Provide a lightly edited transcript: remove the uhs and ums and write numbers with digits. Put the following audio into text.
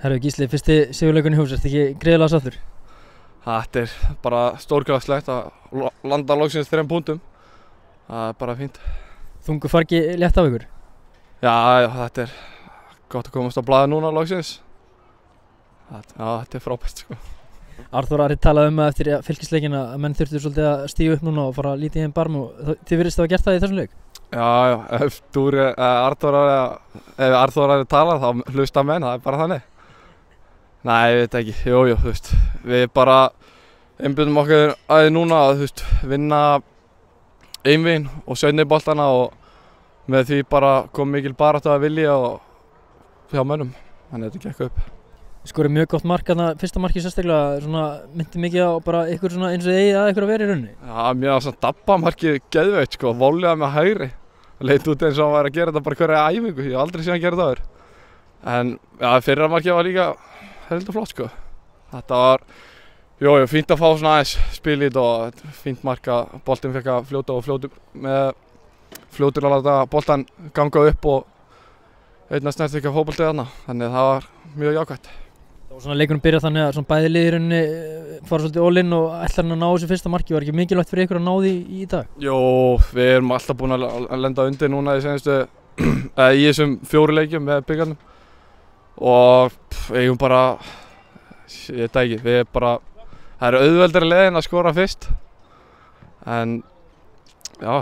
Herru Gísli, fyrsti sigurleikurinn í hús, ertu ekki greiðlega sáttur? Þetta bara stórkvæðslegt að landa loksins 3 púntum. Það bara fínt. Þungu fargi létt af ykkur? Já, þetta gott að komast á blaðið núna loksins. Þetta frábært sko. Arþór Ari talaði að eftir Fylkisleikinn að menn þurftu svolítið að stíga upp núna og fara lítið í þeim barm og þið virðist að hafa gert það í þessum leik? Já, ef Arþór Ari talar þá hlusta menn, það bara þannig. Nei, ég veit ekki, jú, þú veist, við bara einbeitum okkur aðeins núna að vinna einveginn og seinni boltana og með því bara kom mikil barátta að vilja og hjá mönnum, þannig að þetta gekk upp. Skorið mjög gott mark þarna, fyrsta markið sérstaklega, myndi mikið á bara ykkur svona eins og eigi að ykkur að vera í rauninni? Já, mér var svona dabbamarkið geðveikt sko, voleað með hægri. Það leit út eins og hann væri að gera þetta bara hverja æfingu, ég hef aldrei séð hann gera þetta áður. En ja, fyrra markið var líka heldur flott sko. Þetta var, fínt að fá svona aðeins spil í þetta og fínt mark að boltinn fekk að fljóta og fljótur að láta boltann ganga upp og einna snert ekki að fótboltið þarna. Þannig að það var mjög jákvætt. Það var svona leikurinn byrjað þannig að bæði lið í rauninni fara svolítið all in og ætlar hann að ná þessu fyrsta marki. Var ekki mikilvægt fyrir ykkur að ná því í dag? Jó, við erum alltaf búin að lenda undir núna í þessum 4 leikjum með bikarnum. Og eigum bara, ég veit ekki, það eru auðveldari leiðin að skora fyrst. En já.